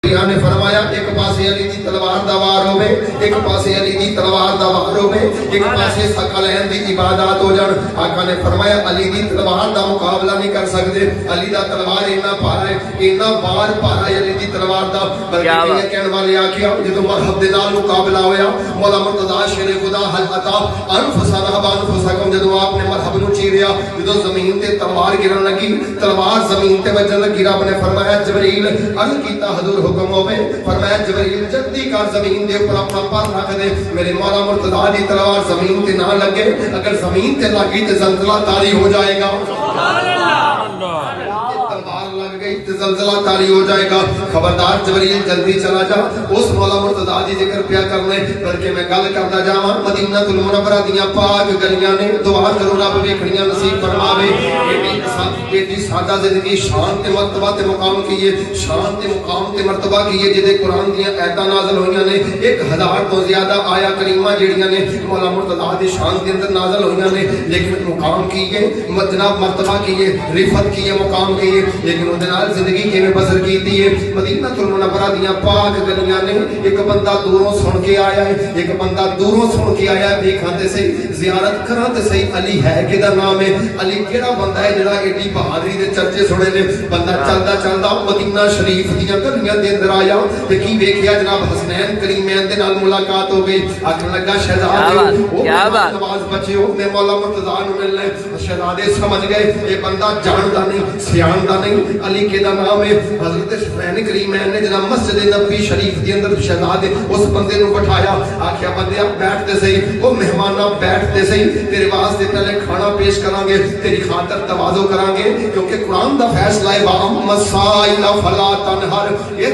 पिया ने फरमाया एक पासे अली दी तलवार दा वार होवे, एक पासे अली दी तलवार दा वार होवे, एक पासे सकलैन दी इबादत हो जान। आका ने फरमाया अली दी तलवार दा मुकाबला नहीं कर सकते, अली दा तलवार इन्ना भारा है, इन्ना बार भारा है अली दी तलवार दा। बल्कि ये कहने वाले आखिया जदों मरहब दे नाल मुकाबला होया, मौला मुर्तजा शेर खुदा हल अता अनफुसना बानफुसकुम, जदों आपने मरहब नु चीरिया, जदों जमीन ते तलवार गिरन लगी, तलवार जमीन ते वजन लगी, रब ने फरमाया जबरील अर्ज कीता हजूर हुक्म होवे, फरमाया जबरील जल्दी कर जमीन दे ऊपर अपना पर रख दे, मेरे मौला मुर्तजा दी तलवार जमीन ते ना लगे, अगर जमीन ते लगी तो जलजला तारी हो जाएगा। तलवार लग गई तो जलजला तारी हो जाएगा। खबरदार जबरील जल्दी चला जा। उस मौला मुर्तजा दी जिक्र पिया करने, बल्कि मैं गल करदा जावां मदीनातुल मुनव्वरा दियां पाक गलियां ने, दुआ करो रब वेखणियां नसीब फरमावे। एडी सादा जिंदगी शान ते मर्तबा ते मुकाम की है, शान ते मुकाम ते मर्तबा की है, जिहदे कुरान दियां आयतां नाज़िल होईयां ने, 1000 तो ज्यादा आया करीमा जेड़ियां ने मौला मुर्तजा दी शान के अंदर नाज़िल होईयां ने। लेकिन मुकाम की है, जनाब मर्तबा की है, रिफत की है, मुकाम की है, लेकिन उहदे नाल जिंदगी किवें बसर कीती है। मदीनातुल मुनव्वरा दियां पाक गलियां ने, एक बंदा दूरों सुन के आया है, एक बंदा दूरों सुन के आया है, देखां ते सही ज़ियारत करां ते सही अली है किहदा नाम है, अली केड़ा बंदा है जिहड़ा एडी बहादुरी दे चर्चे सुने ने। बंदा चलदा चलदा मदीना शरीफ दियां गलियां दे अंदर आया ते की वेखिया जनाब हसनैन करीमैन दे नाल मुलाकात हो गई। आखन लगा शहजादे क्या बात नवाज बच्चे हो ने मौला मुर्तजा नु मिलने। शहजादे समझ गए ये बंदा जानदा नहीं सियाणदा नहीं अली केदा नाम है। हजरत हसनैन करीमैन ने जनाब मस्जिद नबवी शरीफ दे अंदर शहजादे उस बंदे नु बिठाया। आखिया बंदे बैठते सही, ओ मेहमाना बैठते सही, तेरे वास्ते पहले खाना पेश करांगे, तेरी खातर तवाज़ो करांगे, क्योंकि कुरान दा फैसला है वाम मसाइल फला तनहर। ये